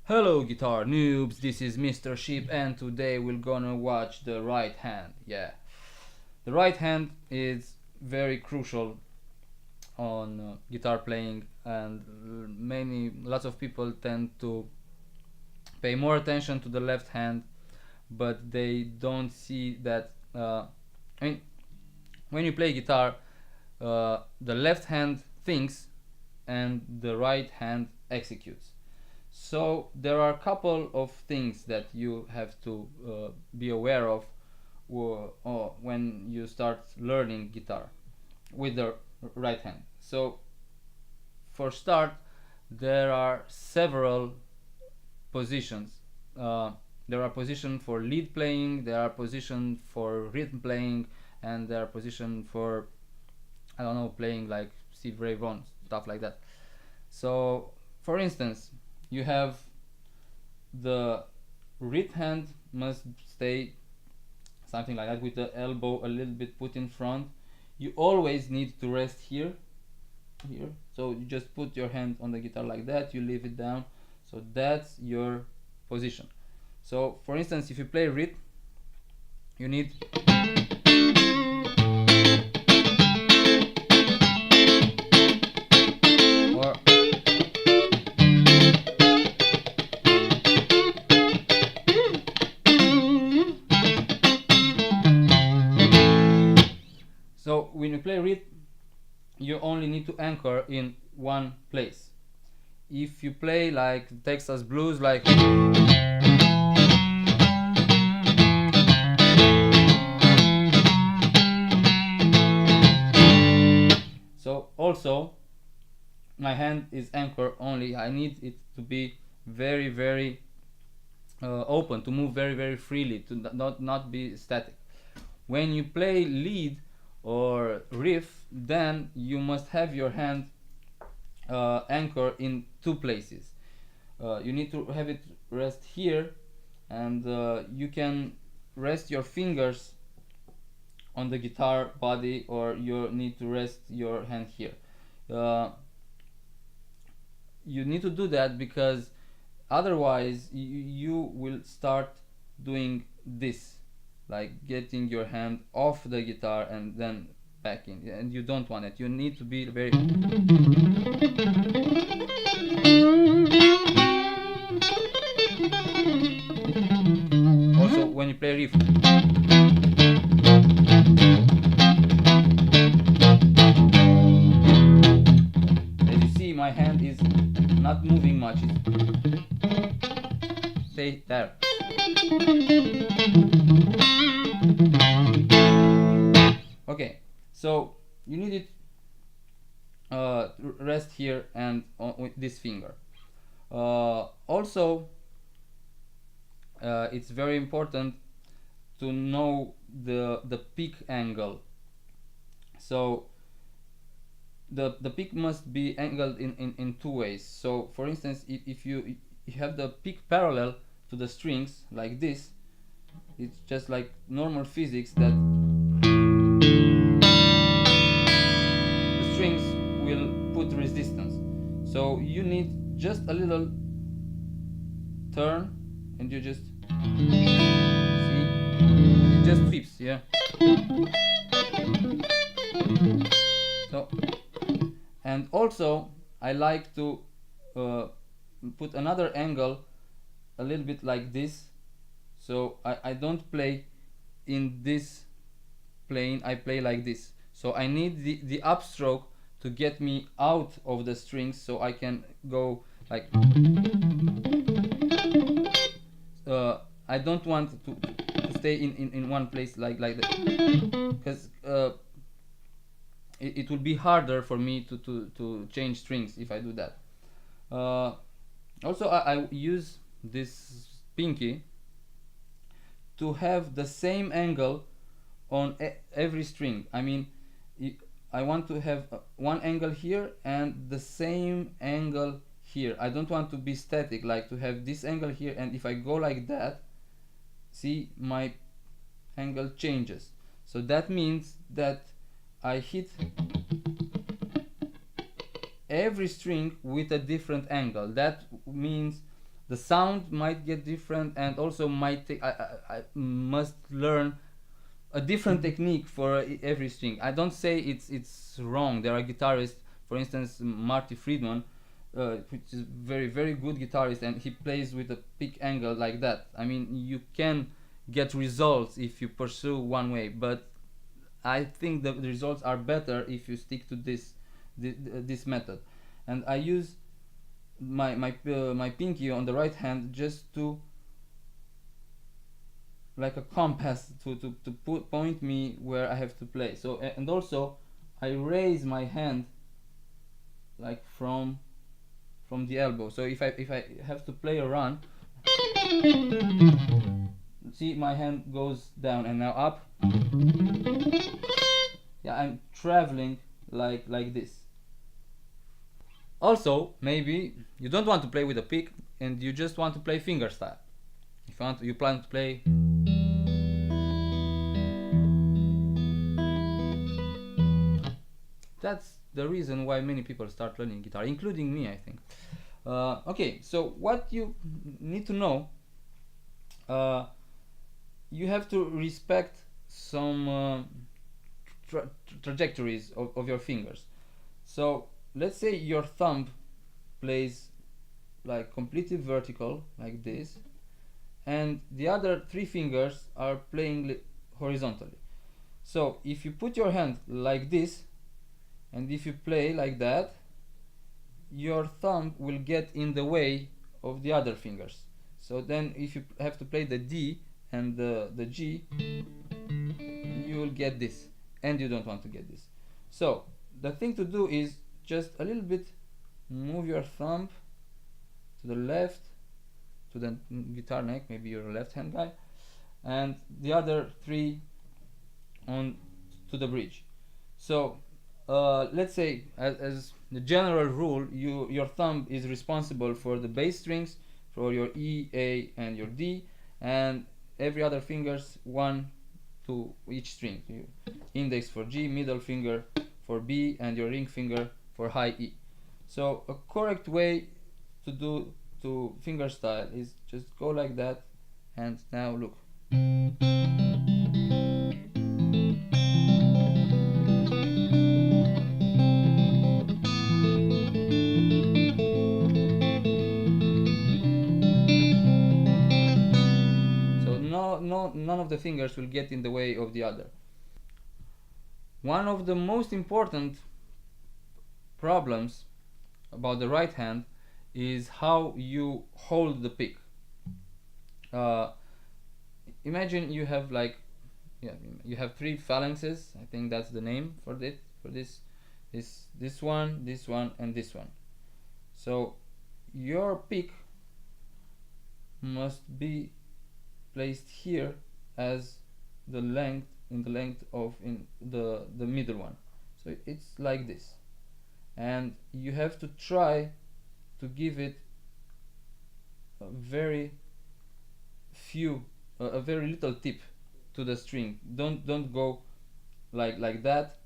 Hello guitar noobs, this is Mr. Sheep and today we're gonna watch the right hand. Yeah, the right hand is very crucial on guitar playing, and lots of people tend to pay more attention to the left hand, but they don't see that I mean, when you play guitar, the left hand thinks and the right hand executes. So there are a couple of things that you have to be aware of when you start learning guitar with the right hand. So for start, there are several positions. Uh, there are positions for lead playing, there are positions for rhythm playing, and there are positions for, I don't know, playing like Steve Ray Vaughan, stuff like that. So for instance, you have the right hand must stay something like that with the elbow a little bit put in front. You always need to rest here. So you just put your hand on the guitar like that, you leave it down, so that's your position. So for instance, if you play reed, you need or so when you play reed, you only need to anchor in one place. If you play like Texas blues, like so also my hand is anchor only. I need it to be very open, to move very freely, to not be static. When you play lead or riff, then you must have your hand anchor in two places. You need to have it rest here, and you can rest your fingers on the guitar body, or you need to rest your hand here. You need to do that because otherwise you will start doing this, like getting your hand off the guitar and then back in, and you don't want it. You need to be very also when you play riff. As you see, my hand is not moving much. Stay there. Okay, so you need it rest here and with this finger. Also, it's very important to know the pick angle. So the pick must be angled in two ways. So for instance, if you have the pick parallel to the strings like this, it's just like normal physics that the strings will put resistance. So you need just a little turn, and you just see it just flips, yeah. So, and also I like to put another angle a little bit like this. So I don't play in this plane, I play like this. So I need the upstroke to get me out of the strings, so I can go like I don't want to stay in one place like that, because it will be harder for me to change strings if I do that. Also I use this pinky to have the same angle on every string. I mean, I want to have one angle here and the same angle here. I don't want to be static, like to have this angle here, and if I go like that, see, my angle changes. So that means that I hit every string with a different angle. That means the sound might get different, and also might I must learn a different technique for every string. I don't say it's wrong. There are guitarists, for instance, Marty Friedman, which is very good guitarist, and he plays with a pick angle like that. I mean, you can get results if you pursue one way, but I think the results are better if you stick to this method. And I use my pinky on the right hand just to, like a compass, to point me where I have to play. So, and also I raise my hand like from the elbow. So if I have to play a run, see, my hand goes down and now up. Yeah, I'm traveling like this. Also, maybe you don't want to play with a pick and you just want to play finger style. If you plan to play, that's the reason why many people start learning guitar, including me, I think. Okay, so what you need to know, you have to respect some trajectories of your fingers. So let's say your thumb plays like completely vertical like this, and the other three fingers are playing horizontally. So if you put your hand like this and if you play like that, your thumb will get in the way of the other fingers. So then if you have to play the D and the G, you will get this, and you don't want to get this. So the thing to do is just a little bit move your thumb to the left, to the guitar neck, maybe you're a left hand guy, and the other three on to the bridge. So let's say as the general rule, your thumb is responsible for the bass strings, for your E, A and your D, and every other fingers one to each string. Index for G, middle finger for B, and your ring finger for high E. So a correct way to do finger style is just go like that, and now look. So none of the fingers will get in the way of the other. One of the most important problems about the right hand is how you hold the pick. Imagine you have you have three phalanxes. I think that's the name for this one, this one, and this one. So your pick must be placed here as the length of the middle one. So it's like this, and you have to try to give it a very little tip to the string. Don't go like that,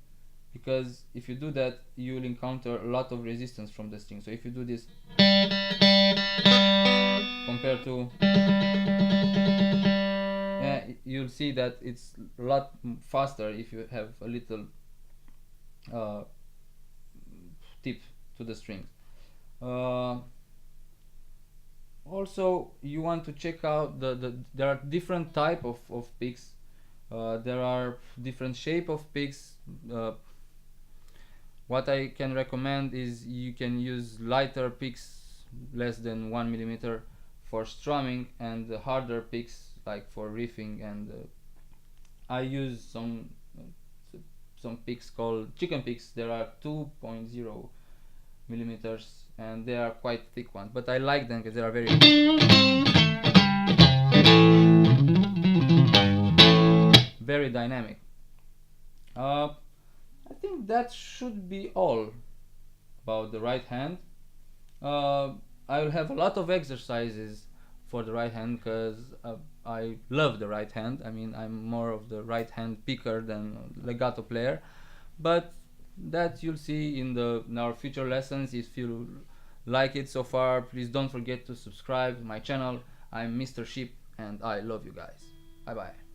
because if you do that you will encounter a lot of resistance from the string. So if you do this compared to, you'll see that it's a lot faster if you have a little tip to the strings. Also, you want to check out there are different type of picks. There are different shape of picks. What I can recommend is you can use lighter picks, less than 1 millimeter, for strumming, and harder picks like for riffing. And I use some picks called chicken picks. There are 2.0 millimeters, and they are quite thick ones, but I like them because they are very dynamic. I think that should be all about the right hand. I will have a lot of exercises for the right hand because I love the right hand. I mean, I'm more of the right hand picker than legato player, but that you'll see in our future lessons if you like it so far. Please don't forget to subscribe to my channel. I'm Mr. Sheep and I love you guys. Bye bye.